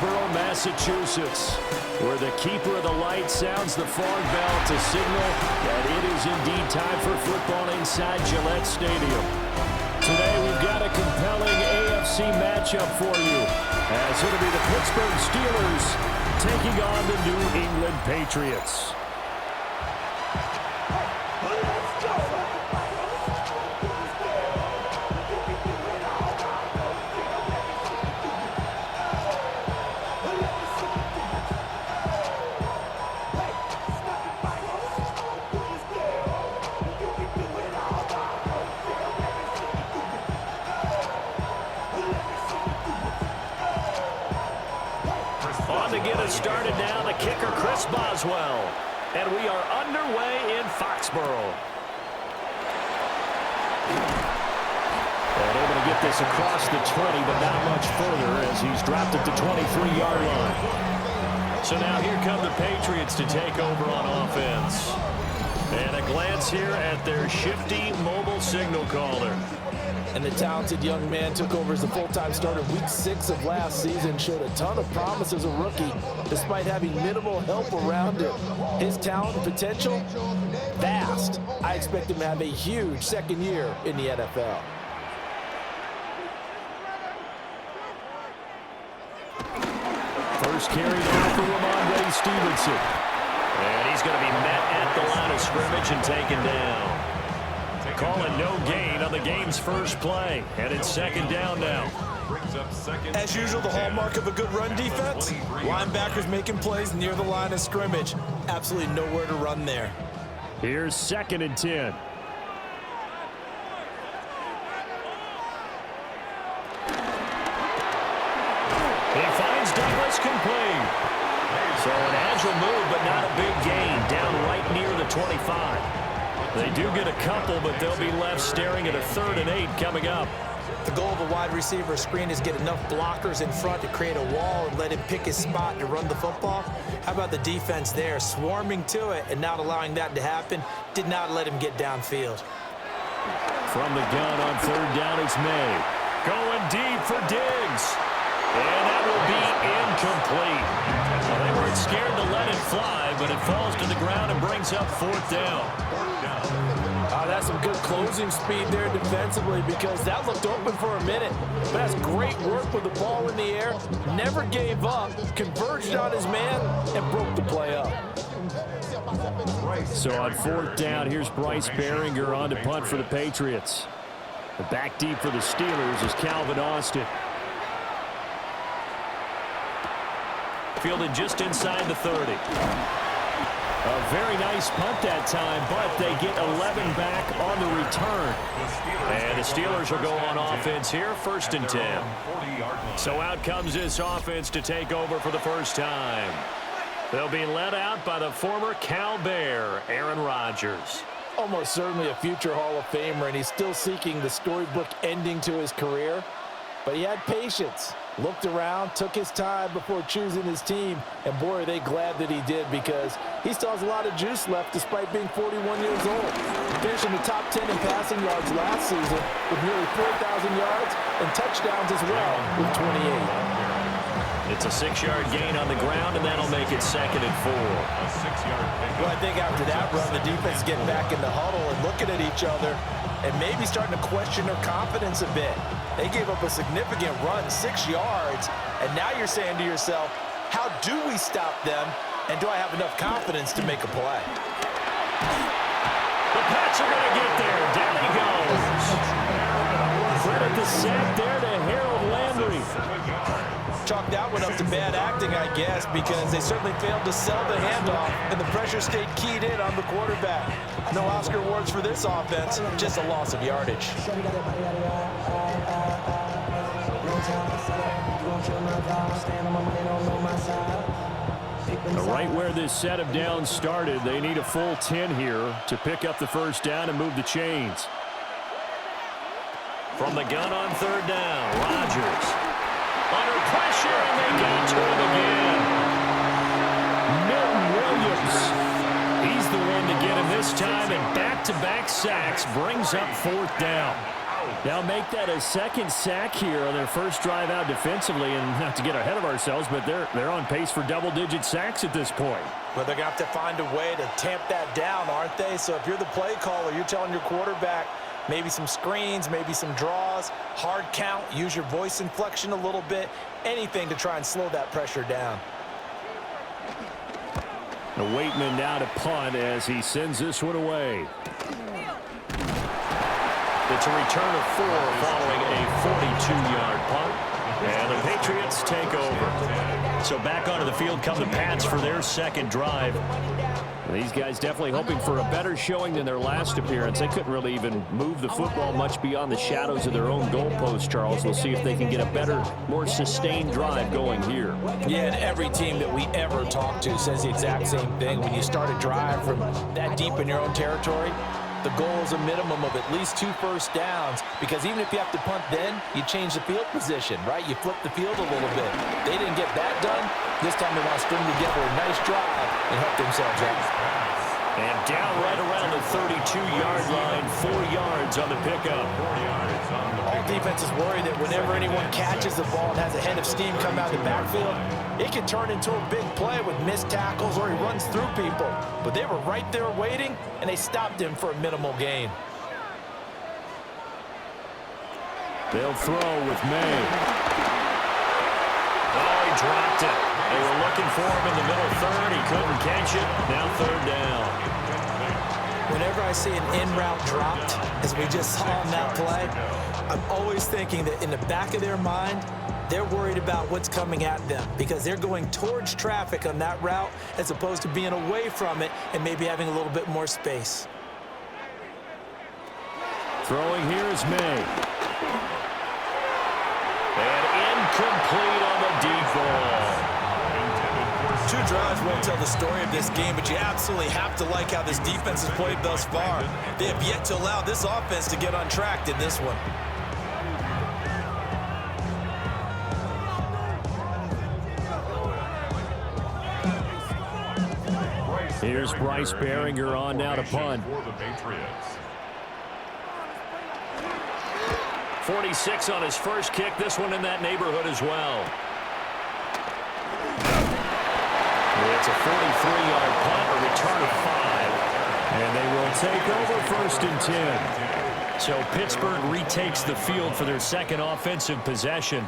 Foxborough, Massachusetts, where the keeper of the light sounds the fog bell to signal that it is indeed time for football inside Gillette Stadium. Today we've got a compelling AFC matchup for you, as it'll be the Pittsburgh Steelers taking on the New England Patriots. To get us started now, the kicker, Chris Boswell. And we are underway in Foxborough. And able to get this across the 20, but not much further as he's dropped at the 23-yard line. So now here come the Patriots to take over on offense. And a glance here at their shifty mobile signal caller. And the talented young man took over as a full-time starter week 6 of last season, showed a ton of promise as a rookie, despite having minimal help around him. His talent and potential, vast. I expect him to have a huge second year in the NFL. First carry now for Ramondre Stevenson. And he's going to be met at the line of scrimmage and taken down. Calling no gain on the game's first play. And it's second down now. As usual, the hallmark of a good run defense, linebackers making plays near the line of scrimmage. Absolutely nowhere to run there. Here's 2nd and 10. He finds Douglas complete. So an agile move, but not a big gain. Down right near the 25. They do get a couple, but they'll be left staring at a 3rd and 8 coming up. The goal of a wide receiver screen is get enough blockers in front to create a wall and let him pick his spot to run the football. How about the defense there, swarming to it and not allowing that to happen? Did not let him get downfield. From the gun on 3rd down, it's May. Going deep for Diggs. And that will be incomplete. Well, they weren't scared to let it fly, but it falls to the ground and brings up 4th down. That's some good closing speed there defensively, because that looked open for a minute. But that's great work with the ball in the air. Never gave up, converged on his man, and broke the play up. So on 4th down, here's Bryce Behringer on to punt for the Patriots. The back deep for the Steelers is Calvin Austin. Fielded just inside the 30. A very nice punt that time, but they get 11 back on the return. And the Steelers will go on offense here, 1st and 10. So out comes this offense to take over for the first time. They'll be led out by the former Cal Bear, Aaron Rodgers. Almost certainly a future Hall of Famer, and he's still seeking the storybook ending to his career. But he had patience, looked around, took his time before choosing his team, and boy, are they glad that he did, because he still has a lot of juice left despite being 41 years old. Finishing the top 10 in passing yards last season with nearly 4,000 yards and touchdowns as well with 28. It's a 6-yard gain on the ground, and that'll make it 2nd and 4. Well, I think after that run, the defense is getting back in the huddle and looking at each other and maybe starting to question their confidence a bit. They gave up a significant run, 6 yards, and now you're saying to yourself, how do we stop them, and do I have enough confidence to make a play? The Pats are going to get there. Down he goes. Credit the sack there to Harold Landry. Chalk that one up to bad acting, I guess, because they certainly failed to sell the handoff, and the pressure stayed keyed in on the quarterback. No Oscar awards for this offense, just a loss of yardage. Right where this set of downs started, they need a full 10 here to pick up the first down and move the chains. From the gun on 3rd down, Rodgers. Under pressure, and they got to him again. Milton Williams. He's the one to get him this time, and back-to-back sacks brings up 4th down. Now make that a second sack here on their first drive out defensively, and not to get ahead of ourselves, but they're on pace for double-digit sacks at this point. Well, they're going to have to find a way to tamp that down, aren't they? So if you're the play caller, you're telling your quarterback maybe some screens, maybe some draws, hard count, use your voice inflection a little bit, anything to try and slow that pressure down. The Waitman now to punt as he sends this one away. It's a return of 4 following a 42-yard punt. And the Patriots take over. So back onto the field come the Pats for their second drive. These guys definitely hoping for a better showing than their last appearance. They couldn't really even move the football much beyond the shadows of their own goalpost, Charles. We'll see if they can get a better, more sustained drive going here. Yeah, and every team that we ever talk to says the exact same thing. When you start a drive from that deep in your own territory, the goal is a minimum of at least 2 first downs, because even if you have to punt then, you change the field position, right? You flip the field a little bit. They didn't get that done. This time they want to string together a nice drive and help themselves out. And down right around the 32-yard line, 4 yards on the pickup. All defenses worry that whenever anyone catches the ball and has a head of steam come out of the backfield, it can turn into a big play with missed tackles or he runs through people. But they were right there waiting, and they stopped him for a minimal gain. They'll throw with May. Oh, he dropped it. They were looking for him in the middle third. He couldn't catch it. Now 3rd down. Whenever I see an in-route dropped, as we just saw on that play, I'm always thinking that in the back of their mind, they're worried about what's coming at them because they're going towards traffic on that route as opposed to being away from it and maybe having a little bit more space. Throwing here is May. And incomplete on the deep ball. 2 drives won't tell the story of this game, but you absolutely have to like how this defense has played thus far. They have yet to allow this offense to get untracked in this one. Here's Bryce Behringer on now to punt. 46 on his first kick. This one in that neighborhood as well. It's a 43-yard punt, a return of 5. And they will take over 1st and 10. So Pittsburgh retakes the field for their second offensive possession.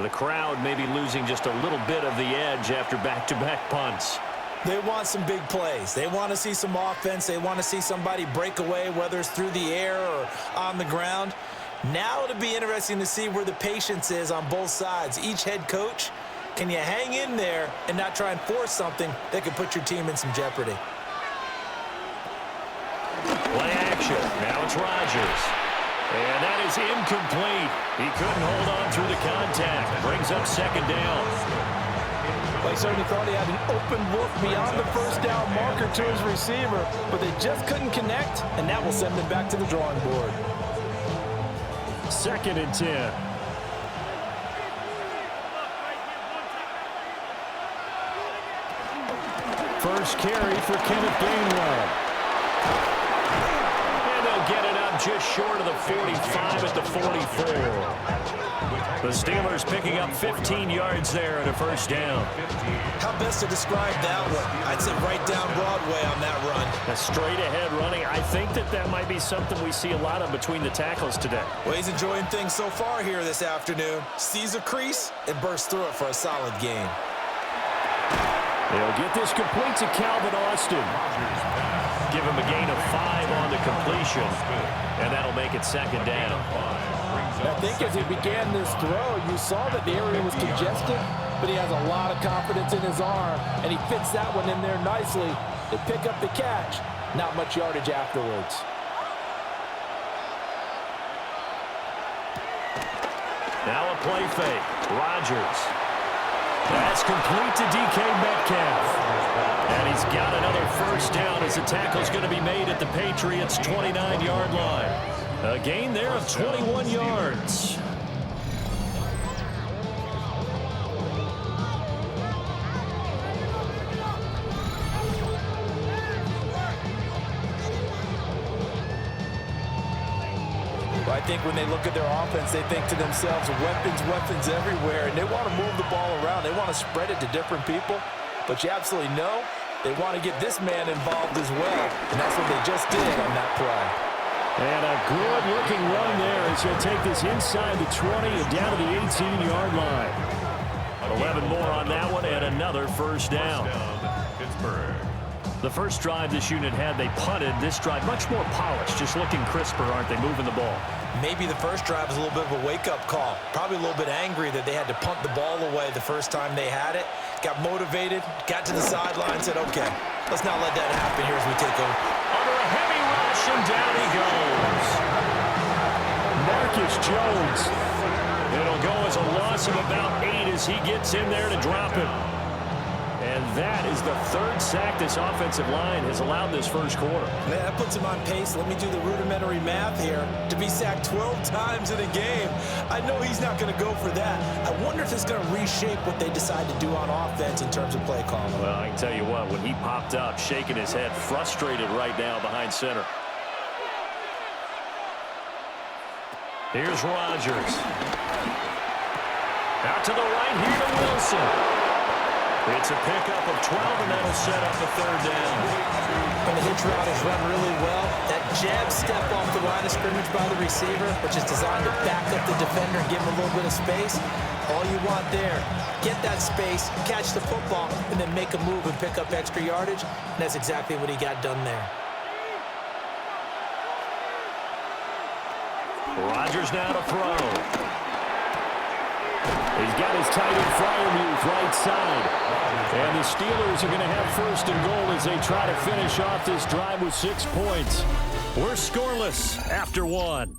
The crowd may be losing just a little bit of the edge after back-to-back punts. They want some big plays. They want to see some offense. They want to see somebody break away, whether it's through the air or on the ground. Now it'll be interesting to see where the patience is on both sides. Each head coach, can you hang in there and not try and force something that could put your team in some jeopardy? Play action. Now it's Rodgers. And that is incomplete. He couldn't hold on through the contact. Brings up 2nd down. They certainly thought he had an open look beyond the first down marker to his receiver, but they just couldn't connect, and that will send them back to the drawing board. 2nd and 10. First carry for Kenneth Gainwell. And they'll get it up just short of the 45 at the 44. The Steelers picking up 15 yards there at a 1st down. How best to describe that one? I'd say right down Broadway on that run. A straight-ahead running. I think that might be something we see a lot of between the tackles today. Well, he's enjoying things so far here this afternoon. Sees a crease and bursts through it for a solid gain. They'll get this complete to Calvin Austin. Give him a gain of 5 on the completion, and that'll make it 2nd down. I think as he began this throw, you saw that the area was congested, but he has a lot of confidence in his arm, and he fits that one in there nicely. They pick up the catch. Not much yardage afterwards. Now a play fake. Rodgers. That's complete to DK Metcalf. And he's got another 1st down as the tackle's going to be made at the Patriots' 29-yard line. A gain there of 21 yards. think when they look at their offense, they think to themselves, weapons, weapons everywhere, and they want to move the ball around. They want to spread it to different people, but you absolutely know they want to get this man involved as well, and that's what they just did on that play. And a good-looking run there as he'll take this inside the 20 and down to the 18-yard line. 11 more on that one and another first down. Pittsburgh. The first drive this unit had, they punted. This drive much more polished, just looking crisper, aren't they, moving the ball? Maybe the first drive was a little bit of a wake-up call. Probably a little bit angry that they had to punt the ball away the first time they had it. Got motivated, got to the sideline, said, okay, let's not let that happen here as we take over. Under a heavy rush, and down he goes. Marcus Jones. It'll go as a loss of about 8 as he gets in there to drop it. And that is the third sack this offensive line has allowed this first quarter. Man, that puts him on pace. Let me do the rudimentary math here. To be sacked 12 times in a game, I know he's not going to go for that. I wonder if it's going to reshape what they decide to do on offense in terms of play calling. Well, I can tell you what, when he popped up, shaking his head, frustrated right now behind center. Here's Rodgers. Out to the right here to Wilson. It's a pickup of 12, and that'll set up a third down. When the hitch route is run really well, that jab step off the line of scrimmage by the receiver, which is designed to back up the defender and give him a little bit of space, all you want there, get that space, catch the football, and then make a move and pick up extra yardage, and that's exactly what he got done there. Rodgers now to throw. He's got his tight end Freiermuth right side. And the Steelers are going to have first and goal as they try to finish off this drive with 6 points. We're scoreless after 1.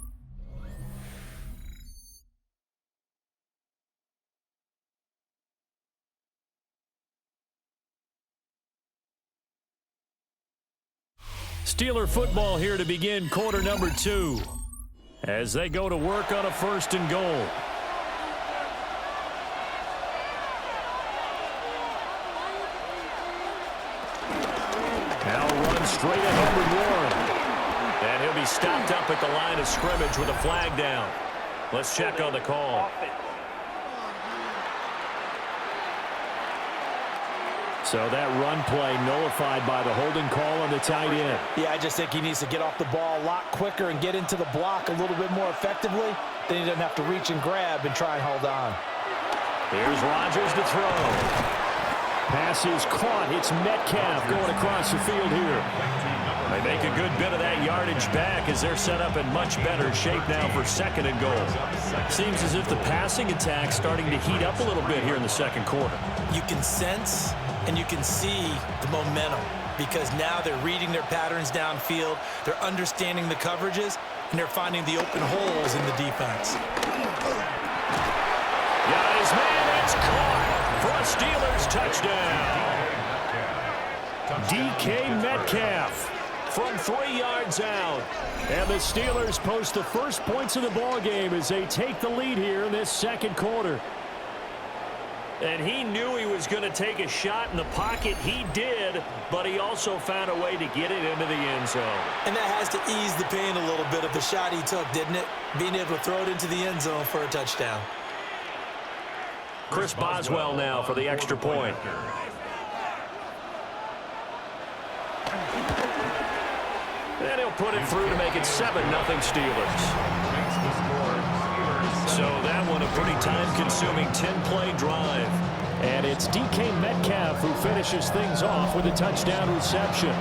Steeler football here to begin quarter number 2 as they go to work on a first and goal. Now run straight ahead with Warren. And he'll be stopped up at the line of scrimmage with a flag down. Let's check on the call. So that run play nullified by the holding call on the tight end. Yeah, I just think he needs to get off the ball a lot quicker and get into the block a little bit more effectively. Then he doesn't have to reach and grab and try and hold on. Here's Rodgers to throw. Pass is caught. It's Metcalf going across the field here. They make a good bit of that yardage back as they're set up in much better shape now for second and goal. Seems as if the passing attack's starting to heat up a little bit here in the second quarter. You can sense and you can see the momentum because now they're reading their patterns downfield, they're understanding the coverages, and they're finding the open holes in the defense. Got his man, it's caught for a Steelers touchdown. DK Metcalf from 3 yards out. And the Steelers post the first points of the ball game as they take the lead here in this second quarter. And he knew he was going to take a shot in the pocket. He did, but he also found a way to get it into the end zone. And that has to ease the pain a little bit of the shot he took, didn't it? Being able to throw it into the end zone for a touchdown. Chris Boswell now for the extra point. And he'll put it through to make it 7-0 Steelers. So that one a pretty time-consuming 10-play drive. And it's DK Metcalf who finishes things off with a touchdown reception.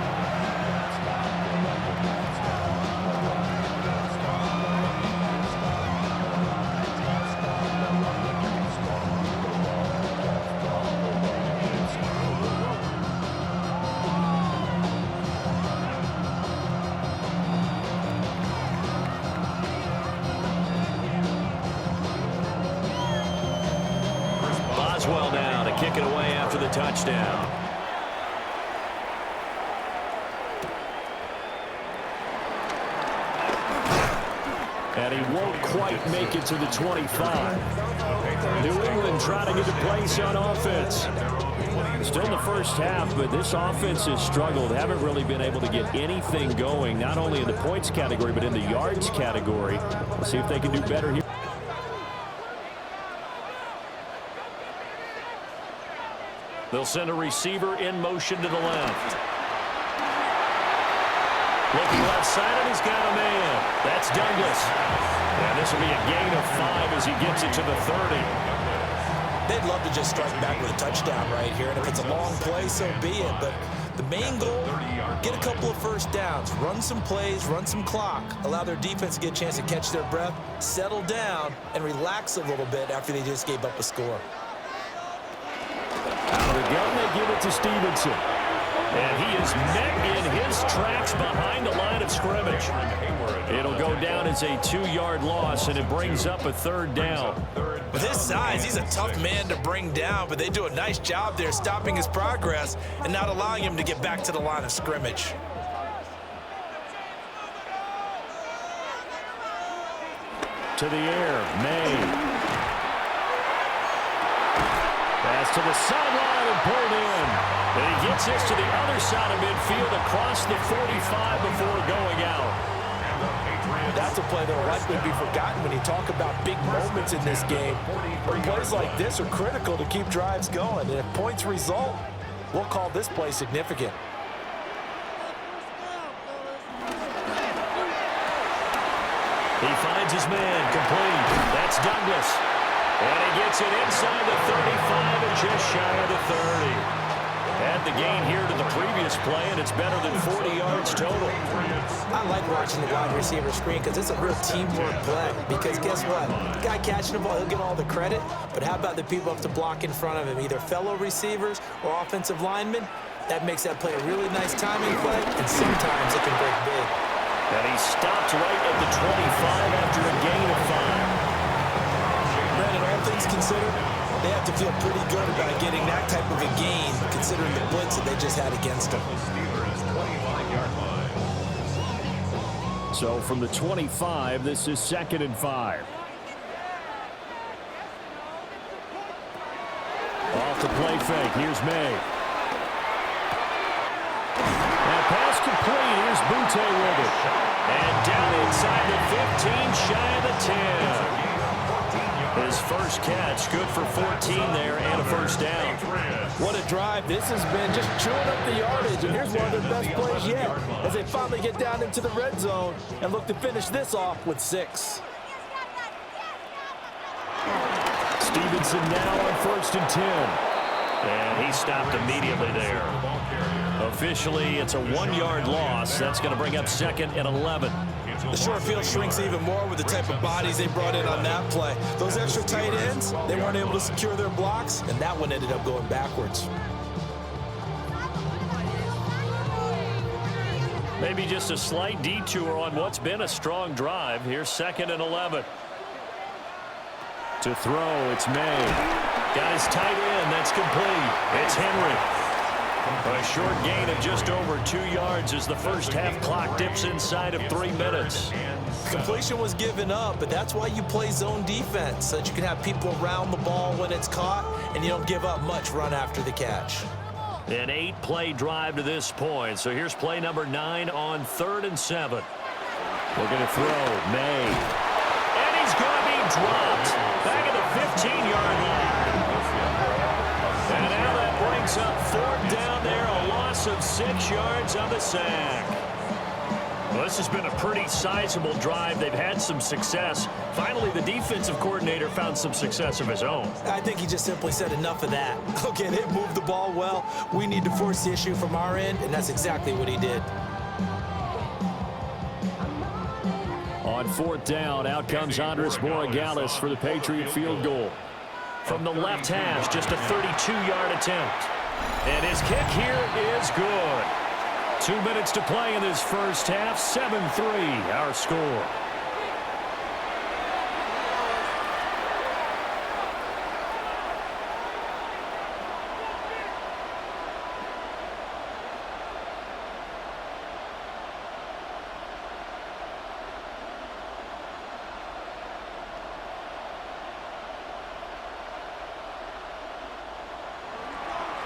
Boswell now to kick it away after the touchdown. And he won't quite make it to the 25. New England trying to get a place on offense. Still in the first half, but this offense has struggled. Haven't really been able to get anything going, not only in the points category, but in the yards category. We'll see if they can do better here. They'll send a receiver in motion to the left. Looking left side, and he's got a man. That's Douglas. And this will be a gain of 5 as he gets it to the 30. They'd love to just strike back with a touchdown right here, and if it's a long play, so be it. But the main goal, get a couple of first downs, run some plays, run some clock, allow their defense to get a chance to catch their breath, settle down, and relax a little bit after they just gave up a score. Out of the gun, they give it to Stevenson. And he is met in his tracks behind the line of scrimmage. It'll go down as a 2-yard loss, and it brings up a 3rd down. With his size, he's a tough man to bring down, but they do a nice job there stopping his progress and not allowing him to get back to the line of scrimmage. To the air, May. Pass to the sideline and pulled in. And he gets this to the other side of midfield across the 45 before going out. That's a play that will likely be forgotten when you talk about big moments in this game. But plays like this are critical to keep drives going. And if points result, we'll call this play significant. He finds his man complete. That's Douglas. And he gets it inside the 35 and just shy of the 30. Had the gain here to the previous play, and it's better than 40 yards total. I like watching the wide receiver screen because it's a real teamwork play. Because guess what? The guy catching the ball, he'll get all the credit. But how about the people up to block in front of him, either fellow receivers or offensive linemen? That makes that play a really nice timing play, and sometimes it can break big. And he stopped right at the 25 after a gain of 5. Brandon, all things considered, they have to feel pretty good about getting that type of a gain, considering the blitz that they just had against them. So from the 25, this is 2nd and 5. Off the play fake. Here's May. Now pass complete. Here's Butte with it. And down inside the 15, shy of the 10. His first catch, good for 14 there and a 1st down. What a drive this has been, just chewing up the yardage. And here's one of their best plays yet as they finally get down into the red zone and look to finish this off with 6. Stevenson now on 1st and 10. And he stopped immediately there. Officially, it's a 1-yard loss. That's going to bring up 2nd and 11. The short field shrinks even more with the type of bodies they brought in on that play. Those extra tight ends, they weren't able to secure their blocks, and that one ended up going backwards. Maybe just a slight detour on what's been a strong drive. Here's 2nd and 11. To throw, it's May. Got his tight end, that's complete. It's Henry. A short gain of just over 2 yards as the first half clock dips inside of 3 minutes. Completion was given up, but that's why you play zone defense, so that you can have people around the ball when it's caught, and you don't give up much run after the catch. An 8-play drive to this point. So here's play number 9 on 3rd and 7. Looking to throw, May. And he's going to be dropped back at the 15-yard line. And now that brings up 4th down there, a loss of 6 yards on the sack. Well, this has been a pretty sizable drive. They've had some success. Finally, the defensive coordinator found some success of his own. I think he just simply said enough of that. Okay, they moved the ball well. We need to force the issue from our end, and that's exactly what he did. On 4th down, out comes Andres Borregales for the Patriot field goal. From the left hash, just a 32-yard attempt. And his kick here is good. 2 minutes to play in this first half. 7-3, our score.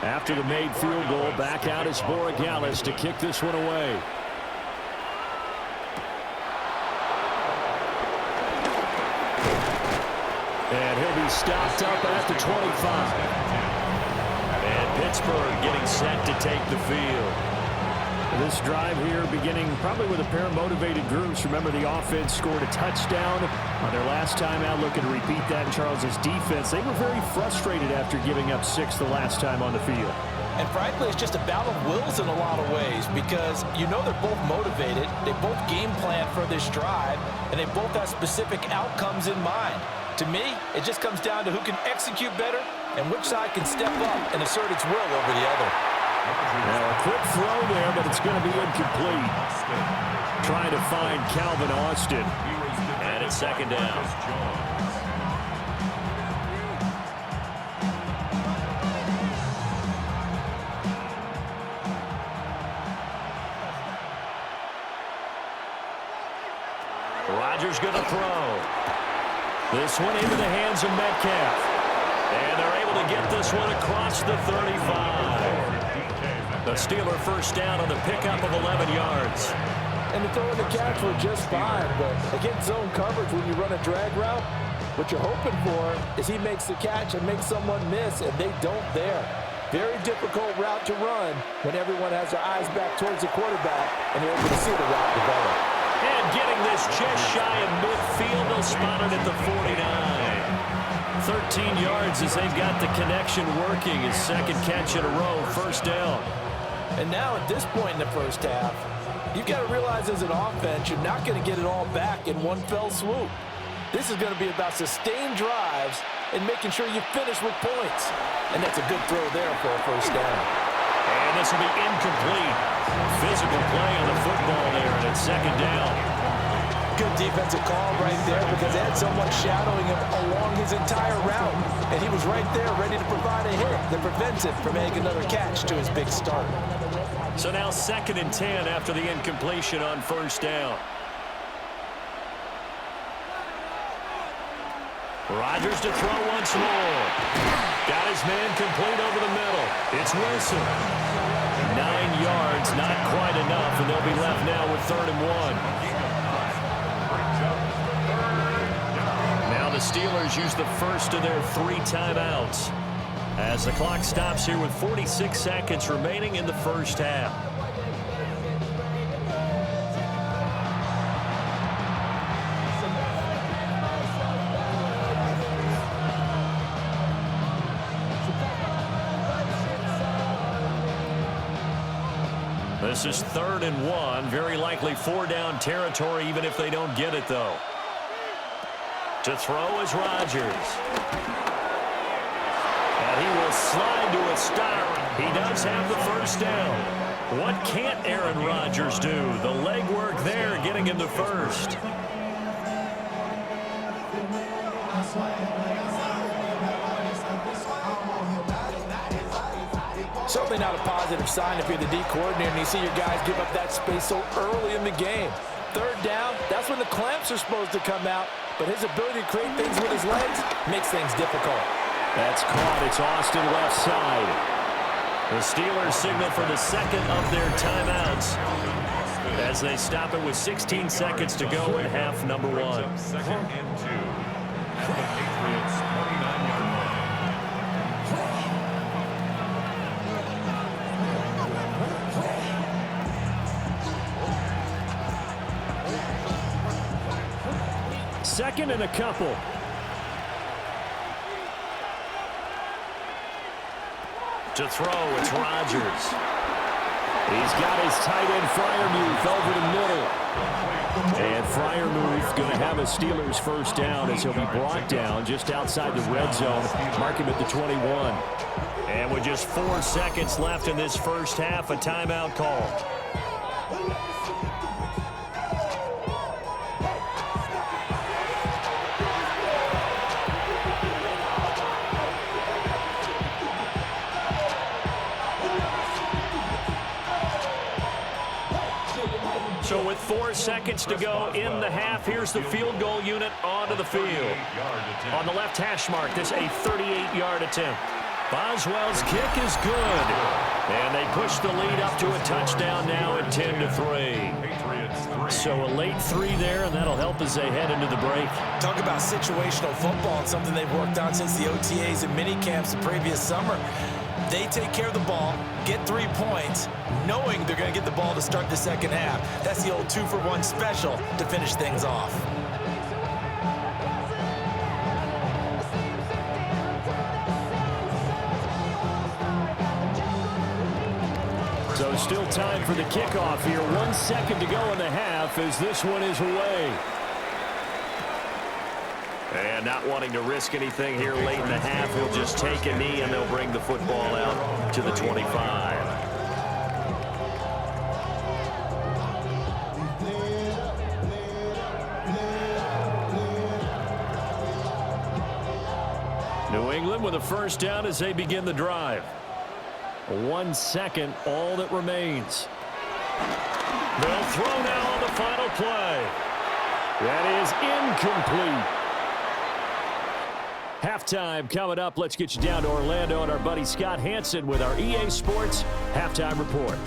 After the made field goal, back out is Borregales to kick this one away. And he'll be stopped up at the 25. And Pittsburgh getting set to take the field. This drive here beginning probably with a pair of motivated groups. Remember, the offense scored a touchdown on their last time out. Looking to repeat that in Charles's defense. They were very frustrated after giving up 6 the last time on the field. And frankly, it's just a battle of wills in a lot of ways because you know they're both motivated. They both game plan for this drive, and they both have specific outcomes in mind. To me, it just comes down to who can execute better and which side can step up and assert its will over the other. Now, a quick throw there, but it's going to be incomplete. Trying to find Calvin Austin. And it's second down. Rodgers going to throw. This one into the hands of Metcalf. And they're able to get this one across the 35. The Steeler first down on the pickup of 11 yards. And the throw and the catch were just fine, but against zone coverage when you run a drag route, what you're hoping for is he makes the catch and makes someone miss, and they don't there. Very difficult route to run when everyone has their eyes back towards the quarterback and you're able to see the route develop. And getting this just shy of midfield, they'll spot it at the 49. 13 yards as they've got the connection working. His second catch in a row, first down. And now at this point in the first half, you've got to realize as an offense, you're not going to get it all back in one fell swoop. This is going to be about sustained drives and making sure you finish with points. And that's a good throw there for a first down. And this will be incomplete. Physical play on the football there, and it's second down. Good defensive call right there because they had someone shadowing him along his entire route. And he was right there ready to provide a hit that prevents him from making another catch to his big start. So now 2nd and 10 after the incompletion on first down. Rodgers to throw once more. Got his man complete over the middle. It's Wilson. 9 yards, not quite enough, and they'll be left now with 3rd and 1. Now the Steelers use the first of their 3 timeouts as the clock stops here with 46 seconds remaining in the first half. This is 3rd and 1. Very likely 4-down territory, even if they don't get it, though. To throw is Rodgers. And he will slide to a stop. He does have the first down. What can't Aaron Rodgers do? The legwork there getting him the first. Certainly not a positive sign if you're the D coordinator and you see your guys give up that space so early in the game. 3rd down, that's when the clamps are supposed to come out, but his ability to create things with his legs makes things difficult. That's caught. It's Austin left side. The Steelers signal for the second of their timeouts as they stop it with 16 seconds to go in half number 1. 2nd and 2 at the Patriots' 29-yard line. Second and a couple. To throw, it's Rodgers. He's got his tight end Freiermuth over the middle. And Freiermuth going to have a Steelers first down as he'll be brought down just outside the red zone. Mark him at the 21. And with just 4 seconds left in this first half, a timeout call. So with 4 seconds to go in the half, here's the field goal unit onto the field. On the left hash mark, this a 38-yard attempt. Boswell's kick is good. And they push the lead up to a touchdown now at 10-3. So a late 3 there, and that'll help as they head into the break. Talk about situational football. It's something they've worked on since the OTAs and mini camps the previous summer. They take care of the ball, get 3 points, knowing they're going to get the ball to start the second half. That's the old 2-for-1 special to finish things off. So still time for the kickoff here. 1 second to go in the half as this one is away. And not wanting to risk anything here late in the half, he'll just take a knee and they'll bring the football out to the 25. New England with a first down as they begin the drive. 1 second, all that remains. They'll throw now on the final play. That is incomplete. Halftime coming up. Let's get you down to Orlando and our buddy Scott Hansen with our EA Sports Halftime Report.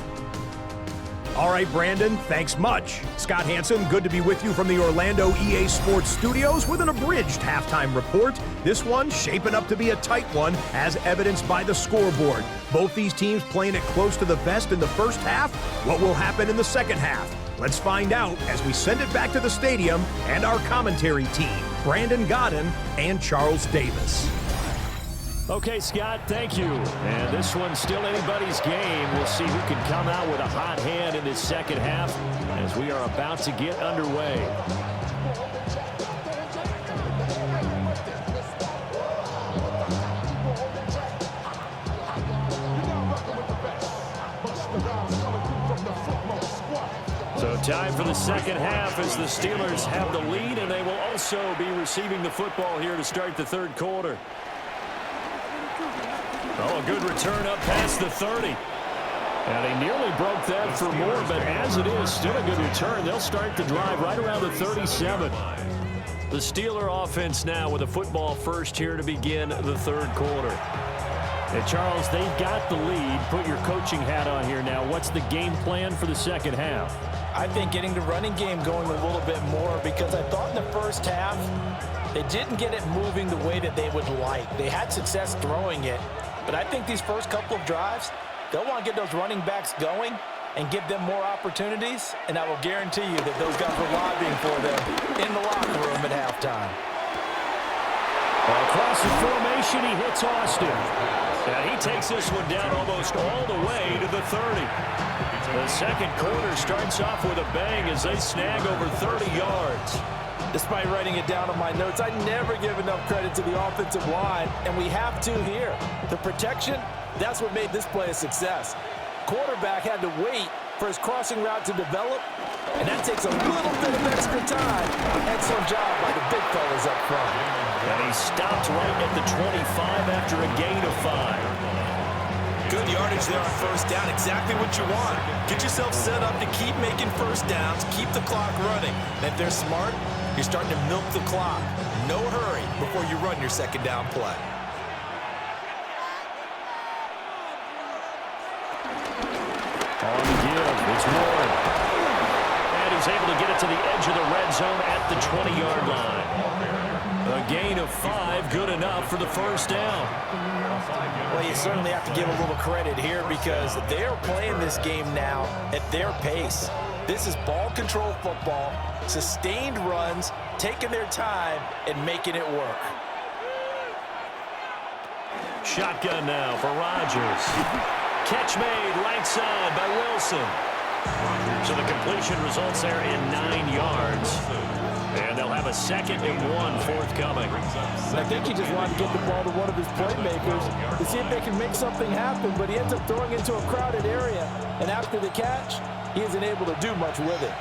All right, Brandon, thanks much. Scott Hansen, good to be with you from the Orlando EA Sports Studios with an abridged halftime report. This one shaping up to be a tight one, as evidenced by the scoreboard. Both these teams playing it close to the vest in the first half. What will happen in the second half? Let's find out as we send it back to the stadium and our commentary team, Brandon Godden and Charles Davis. Okay, Scott, thank you. And this one's still anybody's game. We'll see who can come out with a hot hand in this second half as we are about to get underway. So time for the second half as the Steelers have the lead, and they will also be receiving the football here to start the third quarter. Oh, a good return up past the 30. And he nearly broke that for more, but as it is, still a good return. They'll start the drive right around the 37. The Steeler offense now with a football first here to begin the third quarter. And Charles, they've got the lead. Put your coaching hat on here now. What's the game plan for the second half? I think getting the running game going a little bit more, because I thought in the first half they didn't get it moving the way that they would like. They had success throwing it, but I think these first couple of drives, they'll want to get those running backs going and give them more opportunities, and I will guarantee you that those guys were lobbying for them in the locker room at halftime. Across the formation, he hits Austin. And he takes this one down almost all the way to the 30. The second quarter starts off with a bang as they snag over 30 yards. Despite writing it down on my notes, I never give enough credit to the offensive line, and we have to here. The protection, that's what made this play a success. Quarterback had to wait for his crossing route to develop, and that takes a little bit of extra time. Excellent job by the big fellas up front. And he stopped right at the 25 after a gain of 5. Good yardage there on first down, exactly what you want. Get yourself set up to keep making first downs, keep the clock running. And if they're smart, you're starting to milk the clock. No hurry before you run your second down play. On the give, it's Ward. And he's able to get it to the edge of the red zone at the 20-yard line. A gain of 5, good enough for the first down. Well, you certainly have to give a little credit here because they're playing this game now at their pace. This is ball control football, sustained runs, taking their time and making it work. Shotgun now for Rodgers. Catch made right side by Wilson. So the completion results there in 9 yards. And they'll have a 2nd and 1 forthcoming. I think he just wanted to get the ball to one of his playmakers to see if they can make something happen, but he ends up throwing into a crowded area. And after the catch, he isn't able to do much with it.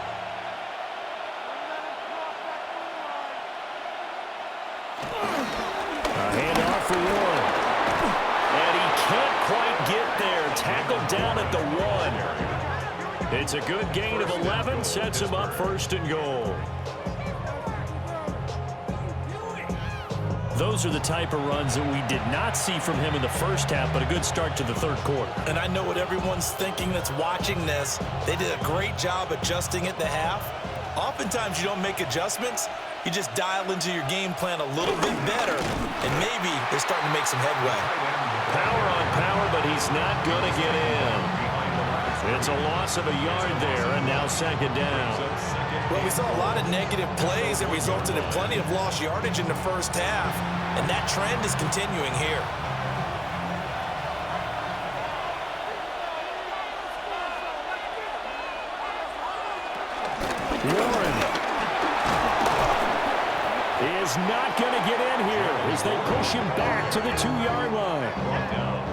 A handoff for Ward. And he can't quite get there. Tackled down at the 1. It's a good gain of 11. Sets him up 1st and goal. Those are the type of runs that we did not see from him in the first half, but a good start to the third quarter. And I know what everyone's thinking that's watching this. They did a great job adjusting at the half. Oftentimes you don't make adjustments. You just dial into your game plan a little bit better, and maybe they're starting to make some headway. Power on power, but he's not going to get in. It's a loss of a yard there, and now second down. Well, we saw a lot of negative plays that resulted in plenty of lost yardage in the first half, and that trend is continuing here. Warren is not going to get in here as they push him back to the 2-yard line.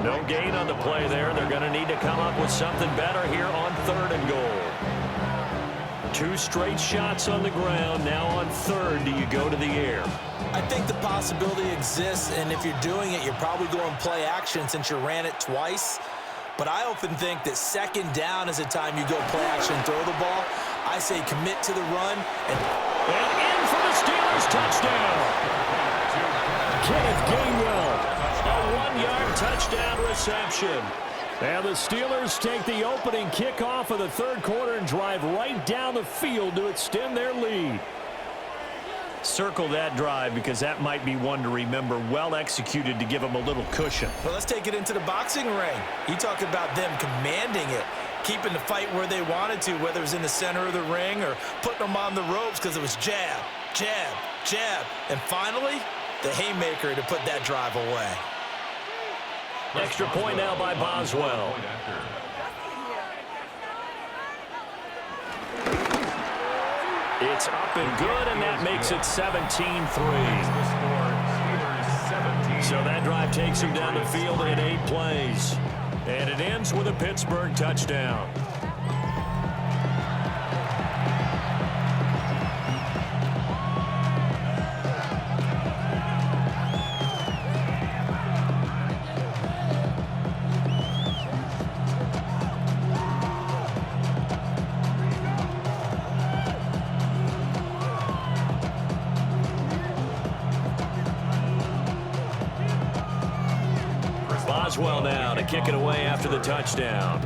No gain on the play there. They're going to need to come up with something better here on 3rd and goal. 2 straight shots on the ground. Now on 3rd, do you go to the air? I think the possibility exists, and if you're doing it, you're probably going play action since you ran it twice. But I often think that 2nd down is the time you go play action, throw the ball. I say commit to the run. And in for the Steelers touchdown. Kenneth Gainwell, a 1-yard touchdown reception. And the Steelers take the opening kickoff of the third quarter and drive right down the field to extend their lead. Circle that drive because that might be one to remember. Well executed to give them a little cushion. Well, let's take it into the boxing ring. You talk about them commanding it, keeping the fight where they wanted to, whether it was in the center of the ring or putting them on the ropes because it was jab, jab, jab. And finally, the haymaker to put that drive away. Extra point now by Boswell. It's up and good, and that makes it 17-3. So that drive takes him down the field in 8 plays. And it ends with a Pittsburgh touchdown. Boswell now to kick it away after the touchdown.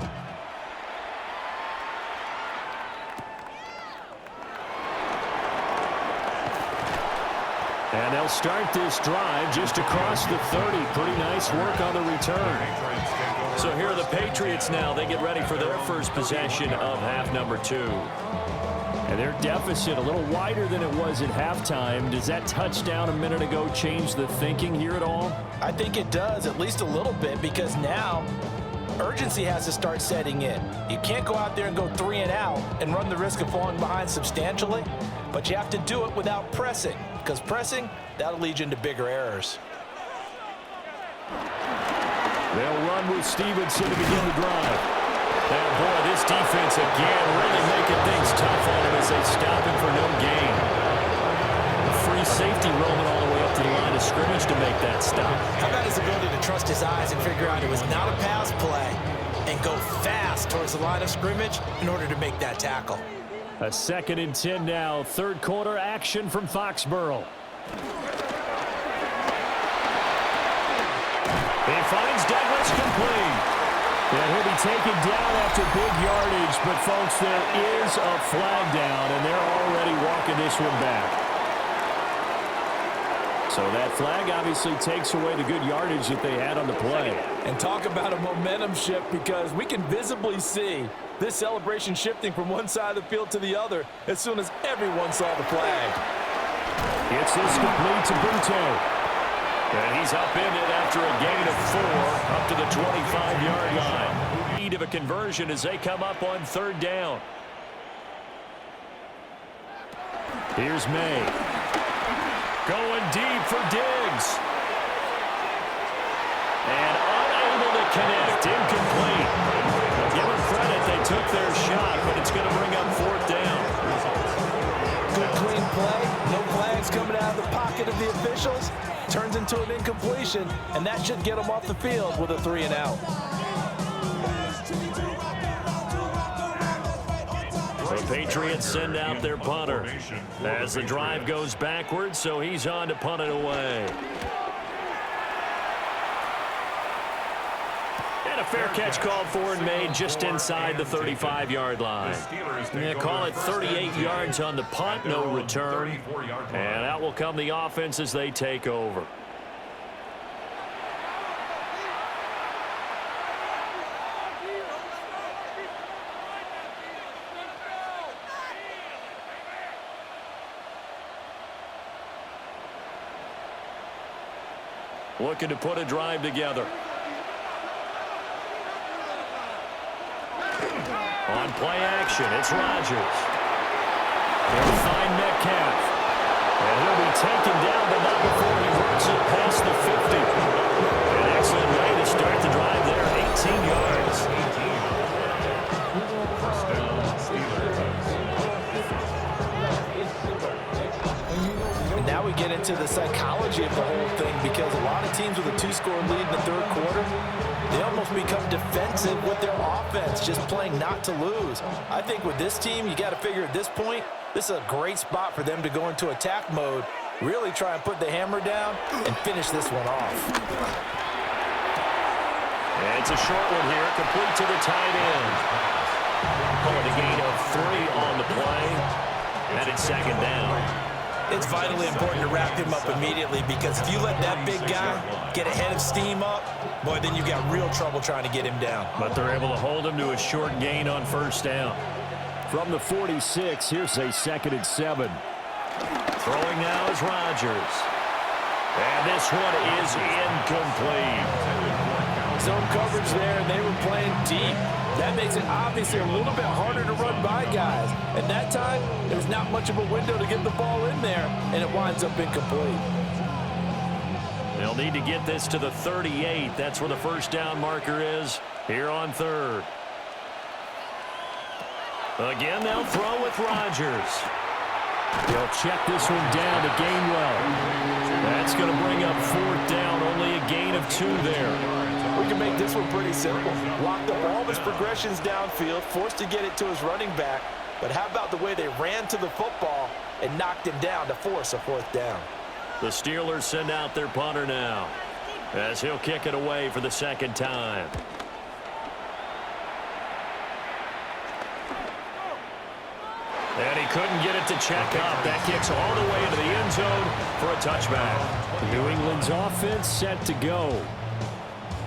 And they'll start this drive just across the 30. Pretty nice work on the return. So here are the Patriots now. They get ready for their first possession of half number 2. And their deficit a little wider than it was at halftime. Does that touchdown a minute ago change the thinking here at all? I think it does, at least a little bit, because now urgency has to start setting in. You can't go out there and go 3 and out and run the risk of falling behind substantially, but you have to do it without pressing, because pressing, that'll lead you into bigger errors. They'll run with Stevenson to begin the drive. And boy, this defense again really making things tough on him as they stop him for no gain. A free safety rolling all the way up to the line of scrimmage to make that stop. How about his ability to trust his eyes and figure out it was not a pass play and go fast towards the line of scrimmage in order to make that tackle. A 2nd and 10 now. Third quarter action from Foxborough. He finds Douglas complete. And he'll be taken down after big yardage, but folks, there is a flag down, and they're already walking this one back. So that flag obviously takes away the good yardage that they had on the play. And talk about a momentum shift, because we can visibly see this celebration shifting from one side of the field to the other as soon as everyone saw the flag. It's this complete to Butte. And he's upended after a gain of 4 up to the 25-yard line. Need of a conversion as they come up on 3rd down. Here's May. Going deep for Diggs. And unable to connect. Incomplete. Give them credit. They took their shot, but it's going to bring up 4th down. Good clean play. No flags coming out of the pocket of the officials. Turns into an incompletion, and that should get them off the field with a 3 and out. The Patriots send out their punter as the drive goes backwards, so he's on to punt it away. And a fair catch called for and made just inside the 35-yard line. Yeah, call it 38 yards on the punt, no return. And out will come the offense as they take over. Looking to put a drive together. On play action, it's Rodgers. He'll find Metcalf. And he'll be taken down, but not before he works it past the 50. An excellent way to start the drive there, 18 yards. First down, Steelers. And now we get into the psychology of the whole thing, because a lot of teams with a 2-score lead in the third quarter, they almost become defensive with their offense, just playing not to lose. I think with this team, you got to figure at this point, this is a great spot for them to go into attack mode, really try and put the hammer down and finish this one off. And it's a short one here, complete to the tight end. Pulling a gain of 3 on the play, and it's second down. It's vitally important to wrap him up immediately, because if you let that big guy get a head of steam up, boy, then you've got real trouble trying to get him down. But they're able to hold him to a short gain on first down. From the 46, here's a 2nd and 7. Throwing now is Rodgers. And this one is incomplete. Zone coverage there, and they were playing deep. That makes it obviously a little bit harder to run by guys. At that time, there's not much of a window to get the ball in there, and it winds up incomplete. They'll need to get this to the 38. That's where the first down marker is here on third. Again, they'll throw with Rodgers. They'll check this one down to Gainwell. That's going to bring up 4th down. Only a gain of 2 there. We can make this one pretty simple. Locked up all of his progressions downfield, forced to get it to his running back. But how about the way they ran to the football and knocked him down to force a 4th down? The Steelers send out their punter now, as he'll kick it away for the 2nd time. And he couldn't get it to check up. That kicks all the way into the end zone for a touchback. New England's offense set to go.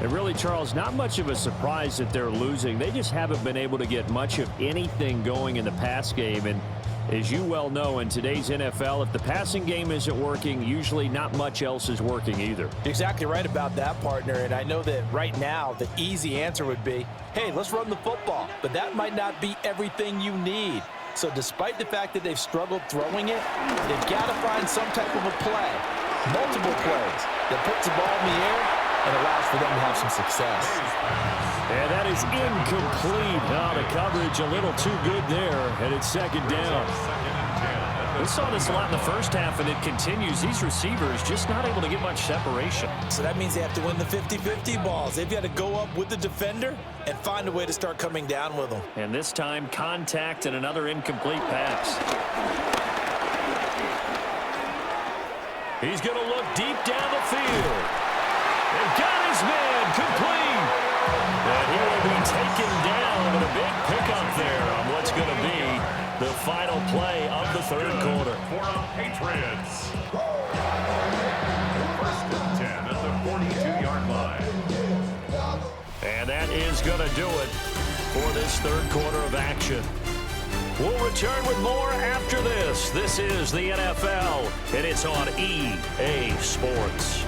And really, Charles, not much of a surprise that they're losing. They just haven't been able to get much of anything going in the pass game. And as you well know, in today's NFL, if the passing game isn't working, usually not much else is working either. You're exactly right about that, partner. And I know that right now the easy answer would be, hey, let's run the football. But that might not be everything you need. So despite the fact that they've struggled throwing it, they've got to find some type of a play, multiple plays, that puts the ball in the air and allows for them to have some success. And that is incomplete. Now the coverage a little too good there, and it's 2nd down. We saw this a lot in the first half, and it continues. These receivers just not able to get much separation. So that means they have to win the 50-50 balls. They've got to go up with the defender and find a way to start coming down with them. And this time, contact and another incomplete pass. He's going to look deep down the field. And got his man complete. And he will be taken down with a big pickup there on what's going to be the final play of the 3rd quarter. For the Patriots. First and 10 at the 42-yard line. And that is going to do it for this 3rd quarter of action. We'll return with more after this. This is the NFL, and it's on EA Sports.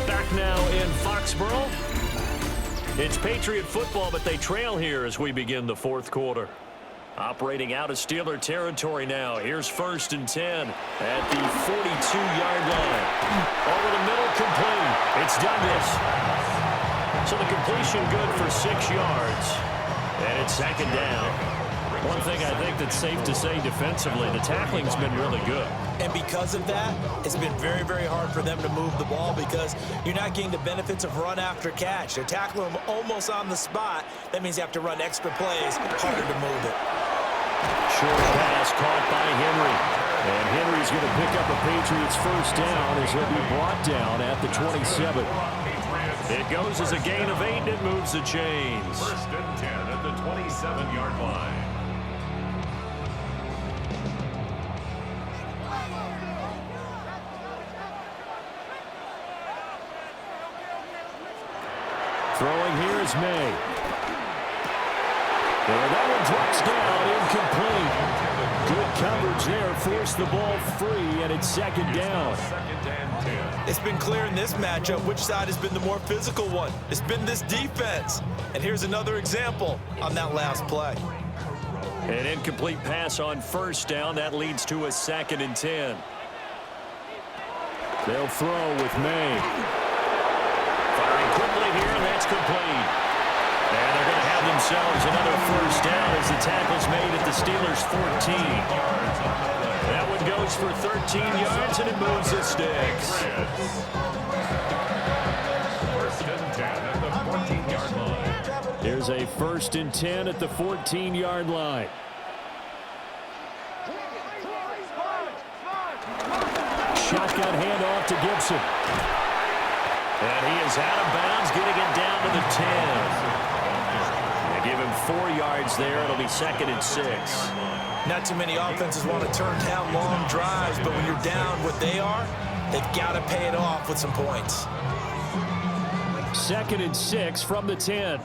Back now in Foxborough. It's Patriot football, but they trail here as we begin the 4th quarter. Operating out of Steeler territory now. Here's 1st and 10 at the 42-yard line. Over the middle, complete. It's Douglas. So the completion good for 6 yards. And it's 2nd down. One thing I think that's safe to say defensively, the tackling's been really good. And because of that, it's been very, very hard for them to move the ball because you're not getting the benefits of run after catch. They're tackling them almost on the spot. That means you have to run extra plays, harder to move it. Short pass caught by Henry. And Henry's going to pick up a Patriots first down as he'll be brought down at the 27. It goes as a gain of 8, and it moves the chains. First and 10 at the 27-yard line. Throwing here is May. And that one drops down, incomplete. Good coverage there, forced the ball free, and it's second down. It's been clear in this matchup which side has been the more physical one. It's been this defense. And here's another example on that last play. An incomplete pass on first down. That leads to a second and 10. They'll throw with May. Firing quickly here, and that's complete. And they're going to have themselves another first down as the tackle's made at the Steelers' 14. That one goes for 13 yards, and it moves the sticks. First and 10 at the 14-yard line. Here's a first and 10 at the 14-yard line. Shotgun handoff to Gibson. And he is out of bounds, getting it down to the 10. They give him 4 yards there. It'll be second and 6. Not too many offenses want to turn down long drives, but when you're down what they are, they've got to pay it off with some points. Second and 6 from the 10.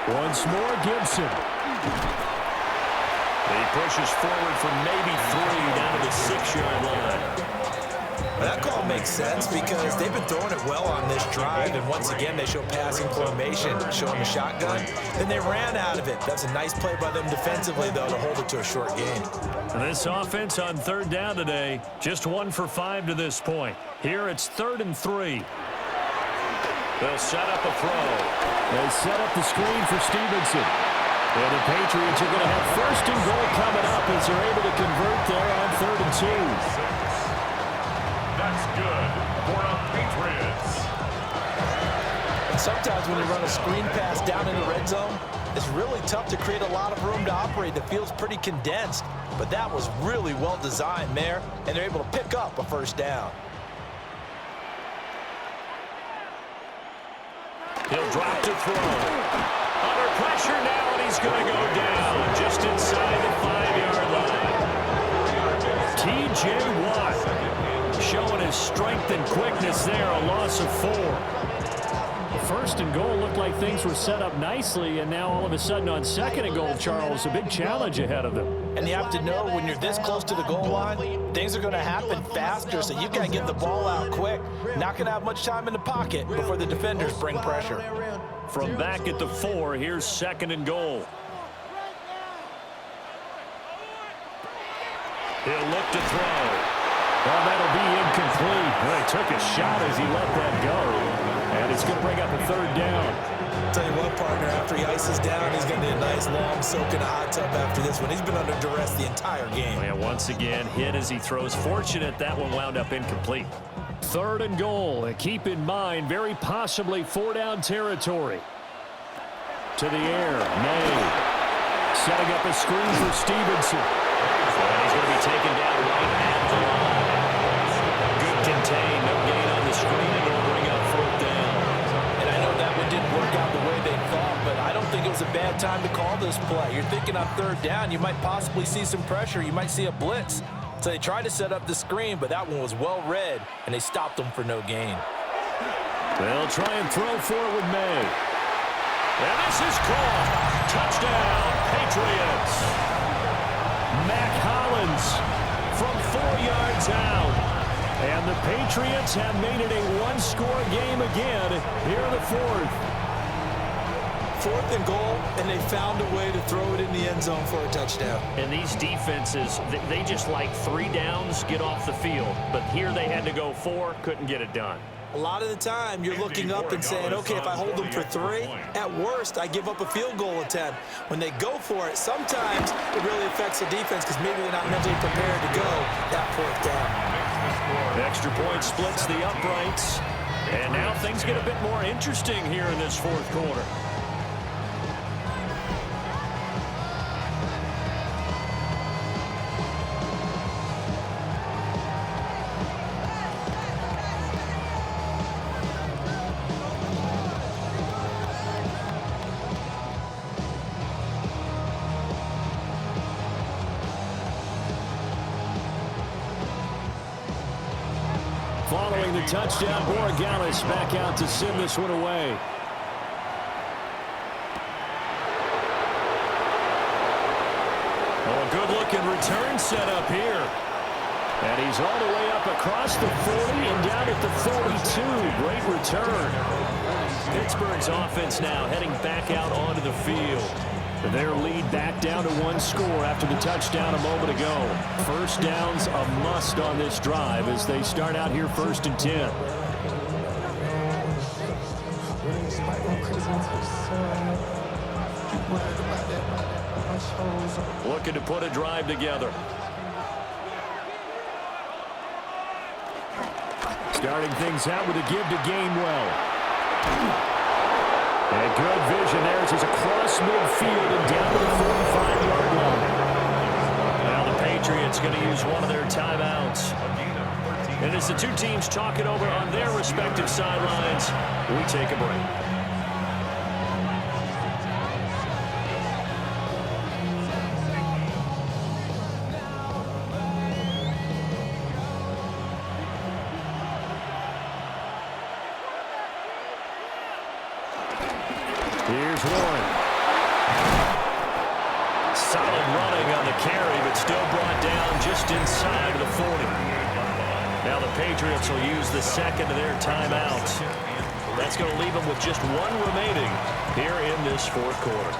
Once more, Gibson. He pushes forward for maybe 3 down to the 6-yard line. Well, that call makes sense because they've been throwing it well on this drive, and once again they show passing formation, showing the shotgun. Then they ran out of it. That's a nice play by them defensively, though, to hold it to a short gain. This offense on third down today, just 1 for 5 to this point. Here it's 3rd and 3. They'll set up a throw. They set up the screen for Stevenson. And the Patriots are going to have first and goal coming up as they're able to convert there on 3rd and 2. That's good for the Patriots. And sometimes when you run a screen pass down in the red zone, it's really tough to create a lot of room to operate. The field's pretty condensed, but that was really well designed there, and they're able to pick up a first down. He'll drop to throw. Under pressure now, and he's going to go down just inside the 5-yard line. T.J. Watt showing his strength and quickness there, a loss of 4. First and goal looked like things were set up nicely, and now all of a sudden on second and goal, Charles, a big challenge ahead of them. And you have to know when you're this close to the goal line, things are going to happen faster, so you've got to get the ball out quick. Not going to have much time in the pocket before the defenders bring pressure. From back at the 4, here's second and goal. He'll look to throw. Well, that'll be incomplete. Well, he took a shot as he let that go. And it's going to bring up a 3rd down. Tell you what, partner, after he ices down, he's going to need a nice long soak in a hot tub after this one. He's been under duress the entire game. And once again, hit as he throws. Fortunate that one wound up incomplete. 3rd and goal. And keep in mind, very possibly 4-down territory. To the air, May. Setting up a screen for Stevenson. And he's going to be taken down right at the line. Good contain, no gain on the screen, and it'll bring up 4th down. And I know that one didn't work out the way they thought, but I don't think it was a bad time to call this play. You're thinking on 3rd down, you might possibly see some pressure. You might see a blitz. So they tried to set up the screen, but that one was well read, and they stopped them for no gain. They'll try and throw for it with May. And this is caught. Touchdown, Patriots. Mac Hollins from 4 yards out. And the Patriots have made it a 1-score game again here in the 4th. 4th and goal, and they found a way to throw it in the end zone for a touchdown. And these defenses, they just like 3 downs, get off the field. But here they had to go 4, couldn't get it done. A lot of the time, you're looking up and saying, okay, if I hold them for 3, at worst, I give up a field goal attempt. When they go for it, sometimes it really affects the defense because maybe they're not mentally prepared to go that 4th down. Extra point splits the uprights. And now things get a bit more interesting here in this 4th quarter. Following the touchdown, Borregales back out to send this one away. Oh, a good-looking return set up here. And he's all the way up across the 40 and down at the 42. Great return. Pittsburgh's offense now heading back out onto the field. Their lead back down to 1 score after the touchdown a moment ago. First down's a must on this drive as they start out here 1st and 10. Looking to put a drive together. Starting things out with a give to Gainwell. And good vision there as he's across midfield and down to the 45-yard line. Now the Patriots going to use one of their timeouts. And as the two teams talk it over on their respective sidelines, we take a break. Here's one. Solid running on the carry, but still brought down just inside of the 40. Now the Patriots will use the second of their timeouts. That's going to leave them with just 1 remaining here in this 4th quarter.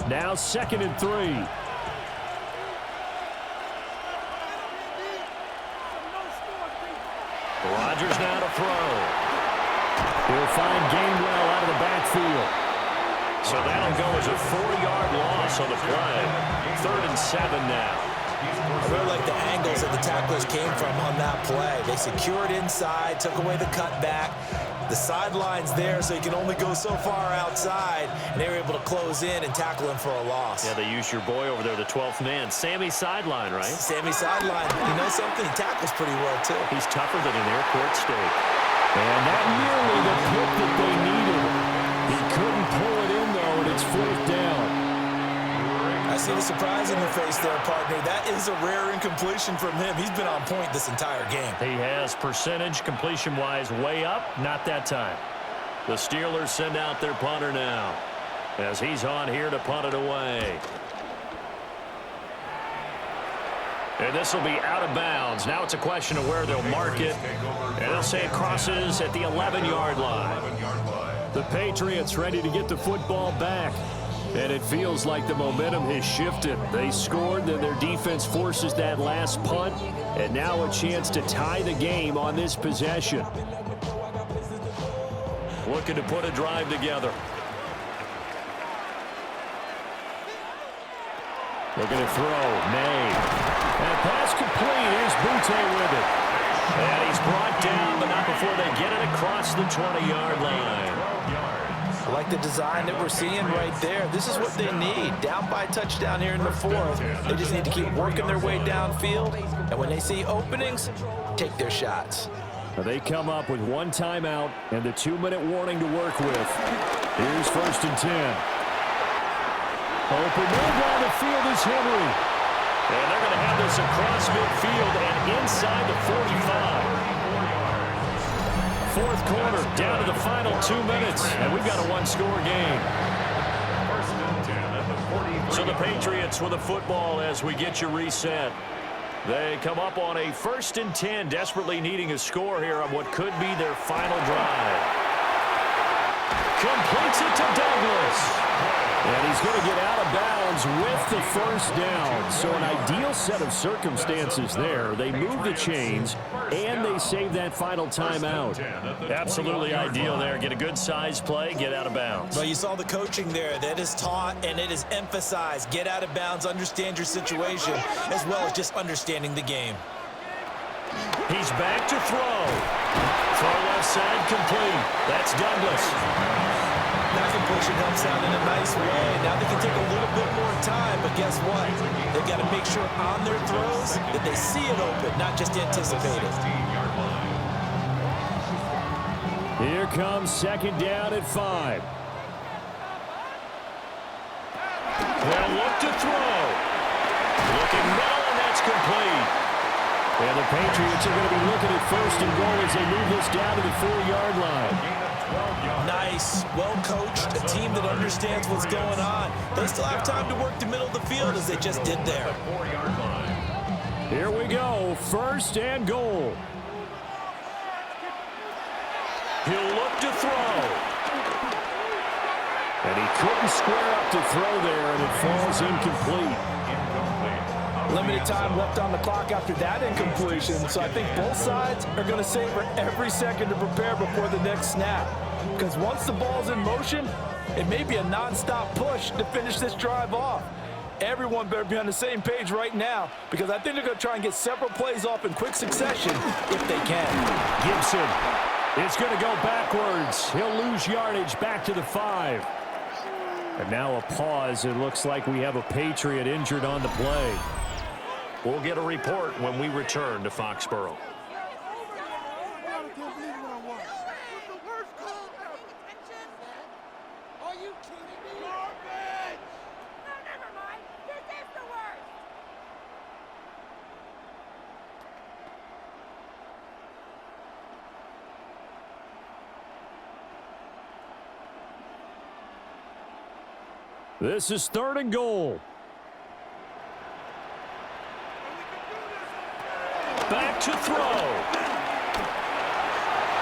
Now 2nd and 3. Rodgers now to throw. He'll find Gainwell out of the backfield. So that'll go as a 4-yard loss on the play. 3rd and 7 now. I really like the angles that the tacklers came from on that play. They secured inside, took away the cutback. The sideline's there, so you can only go so far outside, and they were able to close in and tackle him for a loss. Yeah, they used your boy over there, the 12th man. Sammy Sideline, right? Sammy Sideline. You know something? He tackles pretty well, too. He's tougher than an airport steak. And that nearly the pick that they needed. He couldn't pull it in, though, and it's 4th down. I see the surprise in your face there, partner. That is a rare incompletion from him. He's been on point this entire game. He has percentage completion-wise way up. Not that time. The Steelers send out their punter now as he's on here to punt it away. And this will be out of bounds. Now it's a question of where they'll mark it. And they'll say it crosses at the 11-yard line. The Patriots ready to get the football back. And it feels like the momentum has shifted. They scored, then their defense forces that last punt. And now a chance to tie the game on this possession. Looking to put a drive together. Looking to throw. Nay. And pass complete. Here's Butte with it. And he's brought down, but not before they get it across the 20-yard line. I like the design that we're seeing right there. This is what they need. Down by a touchdown here in the 4th. They just need to keep working their way downfield. And when they see openings, take their shots. They come up with 1 timeout and the 2-minute warning to work with. Here's 1st and 10. Open move down the field is Henry. And they're going to have this across midfield and inside the 45. 4th quarter, down to the final 2 minutes, and we've got a 1-score game. So the Patriots with the football as we get you reset. They come up on a 1st and 10, desperately needing a score here on what could be their final drive. Completes it to Douglas. And he's going to get out of bounds with the first down. So an ideal set of circumstances there. They move the chains, and they save that final timeout. Absolutely ideal there. Get a good size play, get out of bounds. Well, you saw the coaching there. That is taught and it is emphasized. Get out of bounds, understand your situation, as well as just understanding the game. He's back to throw. Throw left side complete. That's Douglas. That completion helps out in a nice way. Now they can take a little bit more time, but guess what? They've got to make sure on their throws that they see it open, not just anticipate it. Here comes second down at 5. They'll look to throw. Looking middle, and that's complete. And the Patriots are going to be looking at first and goal as they move this down to the 4-yard line. Nice, well-coached, a team that understands what's going on. They still have time to work the middle of the field as they just did there. Here we go, first and goal. He'll look to throw. And he couldn't square up to throw there, and it falls incomplete. Limited time left on the clock after that incompletion, so I think both sides are going to savor every second to prepare before the next snap. Because once the ball's in motion, it may be a non-stop push to finish this drive off. Everyone better be on the same page right now, because I think they're going to try and get several plays off in quick succession if they can. Gibson is going to go backwards. He'll lose yardage back to the 5. And now a pause. It looks like we have a Patriot injured on the play. We'll get a report when we return to Foxborough. This is third and goal. Back to throw.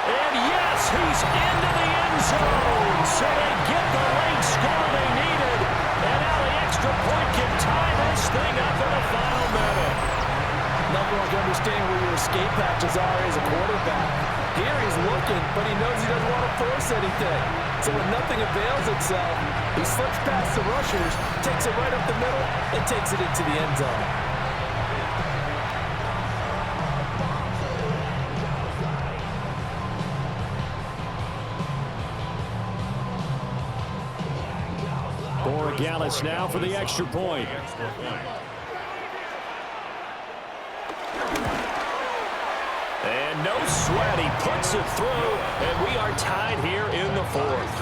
And yes, he's into the end zone. So they get the late score they needed. And now the extra point can tie this thing up in the final minute. Nothing like understanding where your escape patches are as a quarterback. Here he's looking, but he knows he doesn't want to force anything. So when nothing avails itself, he slips past the rushers, takes it right up the middle, and takes it into the end zone. Borregales now for the extra point. And no sweat, he puts it through, and we are tied here in the 4th.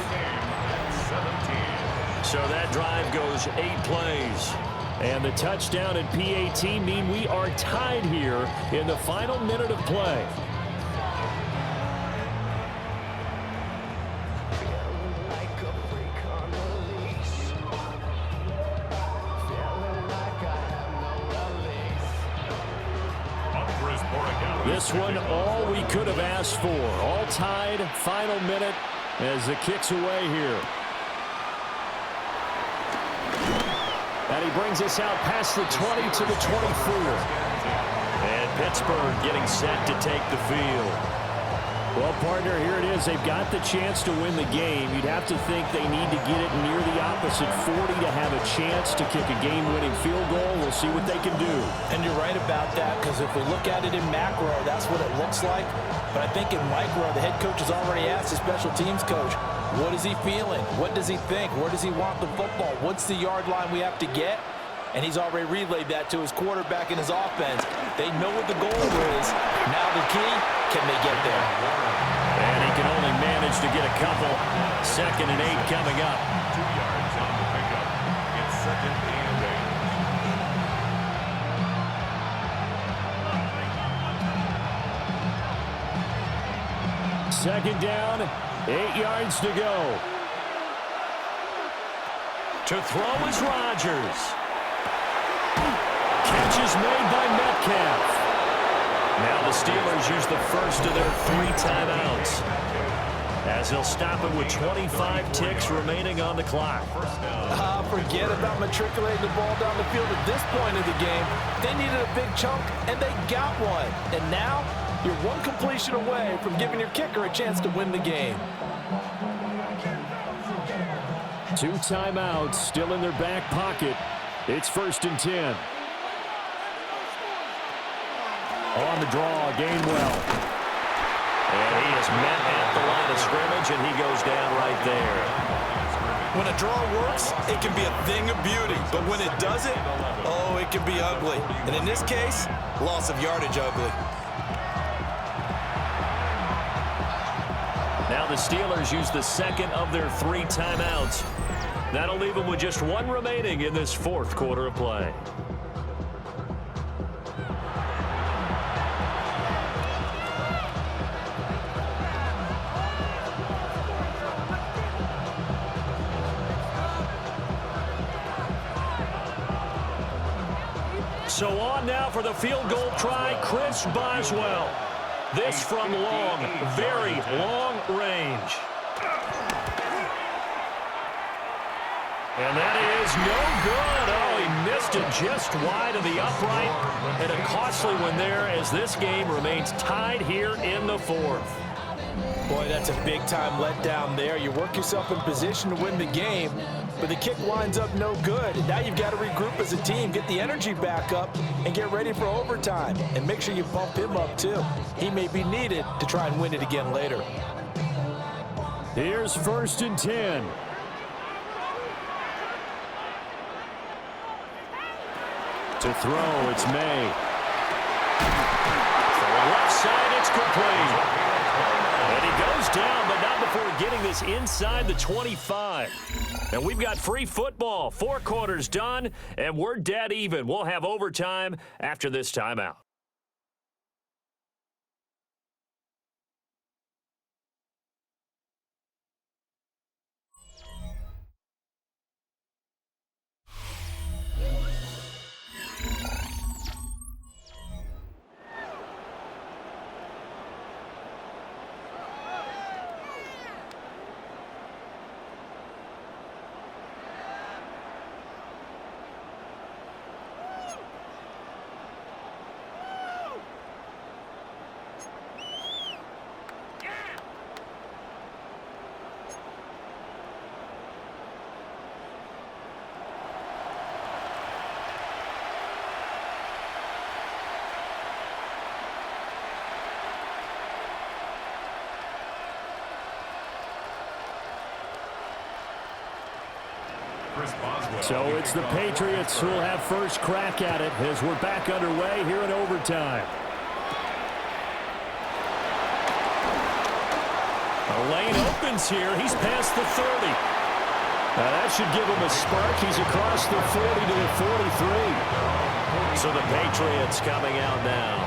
So that drive goes 8 plays. And the touchdown and PAT mean we are tied here in the final minute of play. This one, all we could have asked for. All tied, final minute as it kicks away here. And he brings us out past the 20 to the 24. And Pittsburgh getting set to take the field. Well, partner, here it is. They've got the chance to win the game. You'd have to think they need to get it near the opposite 40 to have a chance to kick a game-winning field goal. We'll see what they can do. And you're right about that, because if we look at it in macro, that's what it looks like. But I think in micro, the head coach has already asked the special teams coach, what is he feeling? What does he think? Where does he want the football? What's the yard line we have to get? And he's already relayed that to his quarterback and his offense. They know what the goal is. Now the key, can they get there? And he can only manage to get a couple. 2nd and 8 coming up. 2 yards on the pickup. It's 2nd and 8. Second down, 8 yards to go. To throw is Rodgers. Catch is made by Metcalf. Now the Steelers use the first of their 3 timeouts. as he'll stop it with 25 ticks remaining on the clock. Forget about matriculating the ball down the field at this point of the game. They needed a big chunk, and they got one. And now, you're one completion away from giving your kicker a chance to win the game. 2 timeouts still in their back pocket. It's 1st and 10. On the draw, Gainwell. And he is met at the line of scrimmage, and he goes down right there. When a draw works, it can be a thing of beauty. But when it doesn't, oh, it can be ugly. And in this case, loss of yardage ugly. Now the Steelers use the second of their 3 timeouts. That'll leave them with just 1 remaining in this 4th quarter of play. So on now for the field goal try, Chris Boswell. This from long, very long range. And that is no good. Oh, he missed it just wide of the upright. And a costly one there as this game remains tied here in the 4th. Boy, that's a big-time letdown there. You work yourself in position to win the game, but the kick winds up no good. And now you've got to regroup as a team, get the energy back up, and get ready for overtime. And make sure you bump him up, too. He may be needed to try and win it again later. Here's 1st and 10. To throw, it's May. For the left side, it's complete. And he goes down, but not before getting this inside the 25. And we've got free football. 4 quarters done, and we're dead even. We'll have overtime after this timeout. So it's the Patriots who will have first crack at it as we're back underway here in overtime. A lane opens here. He's past the 30. Now that should give him a spark. He's across the 40 to the 43. So the Patriots coming out now.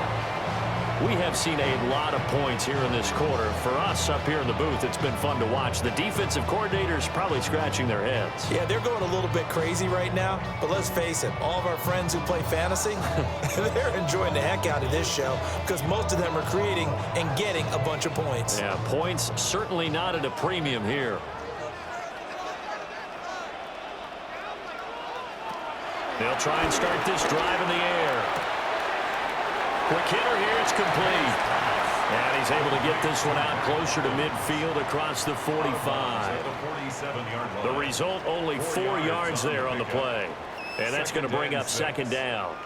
We have seen a lot of points here in this quarter. For us up here in the booth, it's been fun to watch. The defensive coordinators probably scratching their heads. Yeah, they're going a little bit crazy right now, but let's face it, all of our friends who play fantasy, they're enjoying the heck out of this show because most of them are creating and getting a bunch of points. Yeah, points certainly not at a premium here. They'll try and start this drive in the air. Quick hitter here, it's complete. And he's able to get this one out closer to midfield across the 45. The result, only 4 yards there on the play. And that's going to bring up second down.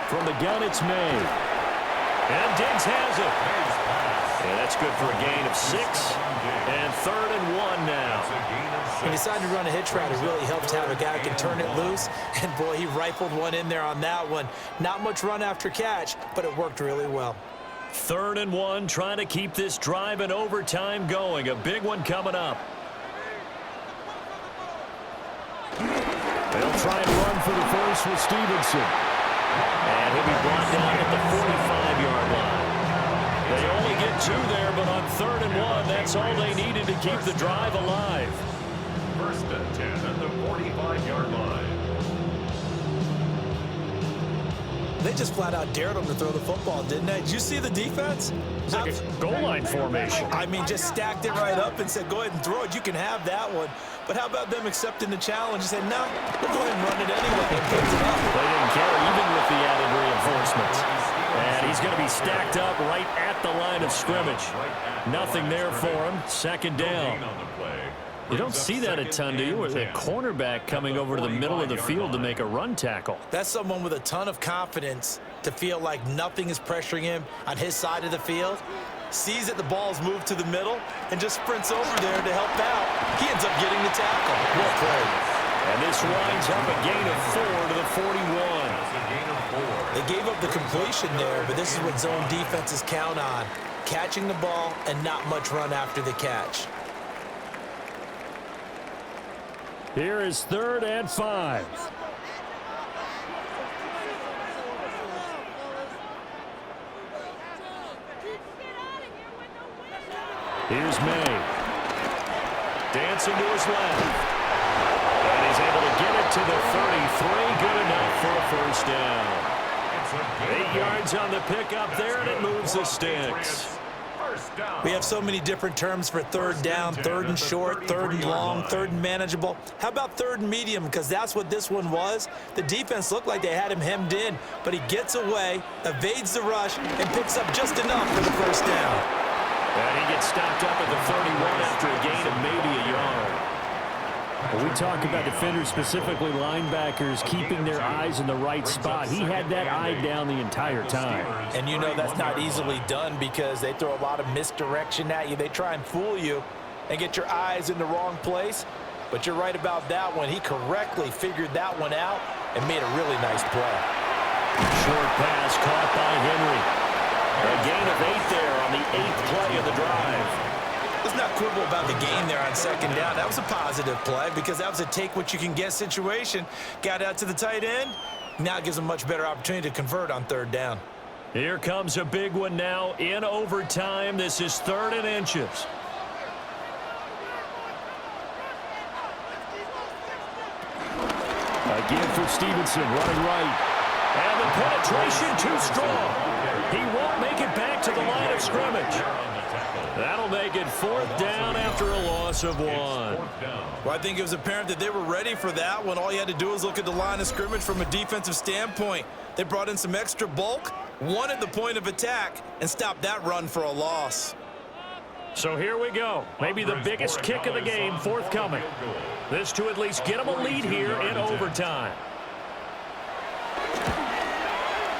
From the gun, it's May. And Diggs has it. And that's good for a gain of 6. And 3rd and 1 now. When you decide to run a hitch route, it really helps to have a guy who can turn it loose. And, boy, he rifled one in there on that one. Not much run after catch, but it worked really well. 3rd and 1, trying to keep this drive in overtime going. A big one coming up. They'll try and run for the first with Stevenson. And he'll be brought down at the 45-yard line. They only get 2 there, but on 3rd and 1, that's all they needed to keep the drive alive. First and 10 at the 45-yard line. They just flat out dared him to throw the football, didn't they? Did you see the defense? It's like a goal line formation. I mean, just stacked it right up and said, go ahead and throw it. You can have that one. But how about them accepting the challenge and saying, no, we'll go ahead and run it anyway. And picked it up. They didn't care even with the added reinforcements. And he's going to be stacked up right at the line of scrimmage. Nothing there for him. Second down. You don't see that a ton, do you? With a cornerback coming over to the middle of the field to make a run tackle. That's someone with a ton of confidence to feel like nothing is pressuring him on his side of the field. Sees that the ball's moved to the middle and just sprints over there to help out. He ends up getting the tackle. Well played. And this winds up a gain of 4 to the 41. They gave up the completion there, but this is what zone defenses count on. Catching the ball and not much run after the catch. Here is 3rd and 5. Here's May. Dancing to his left. And he's able to get it to the 33. Good enough for a first down. 8 yards on the pickup there, and it moves the sticks. We have so many different terms for 3rd down, 3rd and short, 3rd and long, 3rd and manageable. How about 3rd and medium? Because that's what this one was. The defense looked like they had him hemmed in, but he gets away, evades the rush, and picks up just enough for the first down. And he gets stopped up at the 31 after a gain of maybe a yard. When we talk about defenders, specifically linebackers, keeping their eyes in the right spot, he had that eye down the entire time. And you know that's not easily done because they throw a lot of misdirection at you. They try and fool you and get your eyes in the wrong place. But you're right about that one. He correctly figured that one out and made a really nice play. Short pass caught by Henry. A gain of 8 there on the 8th play of the drive. Let's not quibble about the game there on 2nd down. That was a positive play because that was a take-what-you-can-get situation. Got out to the tight end. Now it gives them a much better opportunity to convert on 3rd down. Here comes a big one now in overtime. This is 3rd and inches. Again for Stevenson, running right. And the penetration too strong. He won't make it back to the line of scrimmage. That'll make it 4th down after a loss of 1. Well, I think it was apparent that they were ready for that one. All you had to do was look at the line of scrimmage from a defensive standpoint. They brought in some extra bulk, won at the point of attack, and stopped that run for a loss. So here we go. Maybe the biggest kick of the game forthcoming. This to at least get them a lead here in overtime.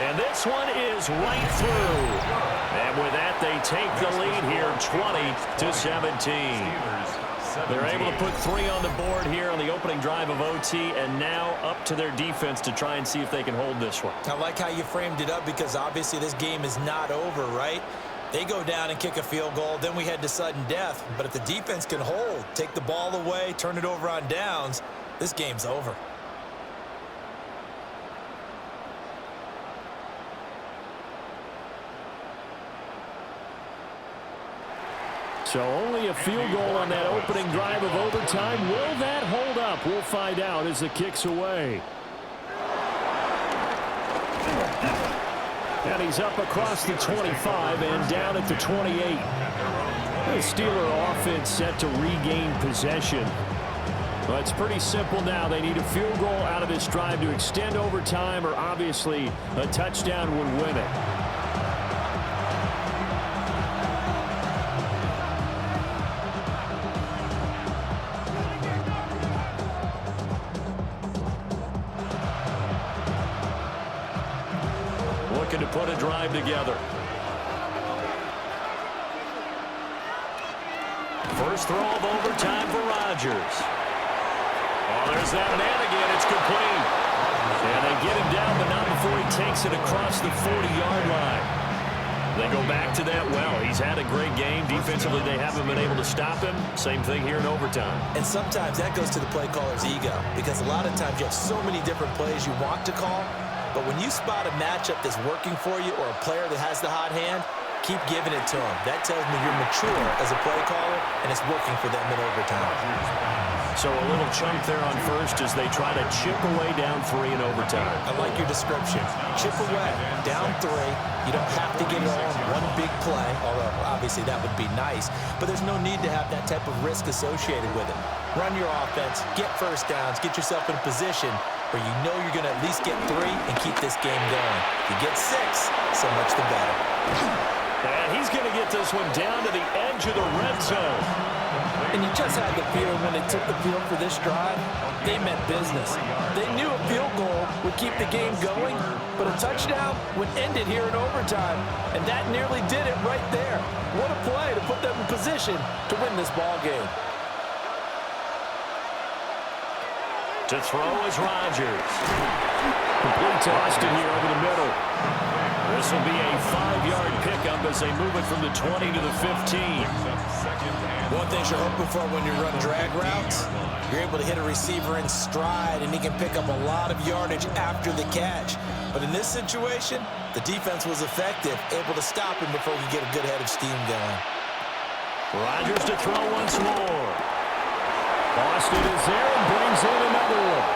And this one is right through. And with that, they take the lead here, 20-17. They're able to put 3 on the board here on the opening drive of OT, and now up to their defense to try and see if they can hold this one. I like how you framed it up because obviously this game is not over, right? They go down and kick a field goal, then we head to sudden death. But if the defense can hold, take the ball away, turn it over on downs, this game's over. So only a field goal on that opening drive of overtime. Will that hold up? We'll find out as the kick's away. And he's up across the 25 and down at the 28. The Steeler offense set to regain possession. Well, it's pretty simple now. They need a field goal out of this drive to extend overtime, or obviously a touchdown would win it. Looking to put a drive together. First throw of overtime for Rodgers. Oh, there's that man again. It's complete. And they get him down, but not before he takes it across the 40-yard line. They go back to that well. He's had a great game. Defensively, they haven't been able to stop him. Same thing here in overtime. And sometimes that goes to the play caller's ego because a lot of times you have so many different plays you want to call. But when you spot a matchup that's working for you or a player that has the hot hand, keep giving it to him. That tells me you're mature as a play caller, and it's working for them in overtime. So a little chunk there on first as they try to chip away down 3 in overtime. I like your description. Chip away, down 3. You don't have to get it all in one big play, although obviously that would be nice. But there's no need to have that type of risk associated with it. Run your offense, get first downs, get yourself in a position where you know you're going to at least get 3 and keep this game going. If you get 6, so much the better. And he's going to get this one down to the edge of the red zone. And you just had the feeling when they took the field for this drive, they meant business. They knew a field goal would keep the game going, but a touchdown would end it here in overtime, and that nearly did it right there. What a play to put them in position to win this ball game. To throw is Rodgers. Complete to Austin here over the middle. This will be a 5-yard pickup as they move it from the 20 to the 15. One thing you're hoping for when you run drag routes, you're able to hit a receiver in stride, and he can pick up a lot of yardage after the catch. But in this situation, the defense was effective, able to stop him before he could get a good head of steam going. Rodgers to throw once more. Austin is there and brings in another one.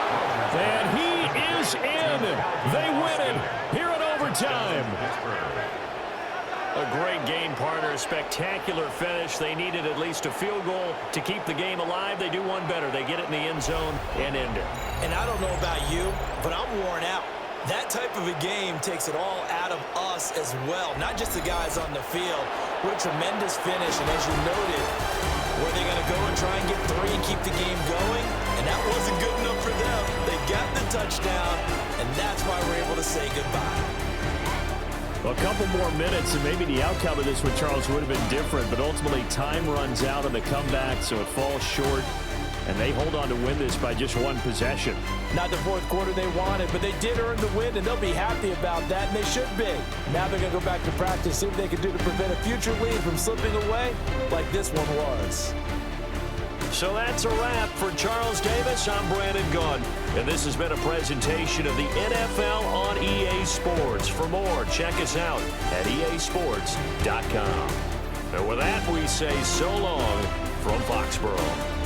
And he is in. They win it here in overtime. A great game, partner. Spectacular finish. They needed at least a field goal to keep the game alive. They do one better. They get it in the end zone and end it. And I don't know about you, but I'm worn out. That type of a game takes it all out of us as well, not just the guys on the field. What a tremendous finish, and as you noted, were they going to go and try and get 3 and keep the game going? And that wasn't good enough for them. They got the touchdown, and that's why we're able to say goodbye. A couple more minutes, and maybe the outcome of this with Charles would have been different, but ultimately time runs out on the comeback, so it falls short, and they hold on to win this by just 1 possession. Not the fourth quarter they wanted, but they did earn the win, and they'll be happy about that, and they should be. Now they're going to go back to practice, see what they can do to prevent a future lead from slipping away like this one was. So that's a wrap for Charles Davis. I'm Brandon Gunn, and this has been a presentation of the NFL on EA Sports. For more, check us out at easports.com. And with that, we say so long from Foxborough.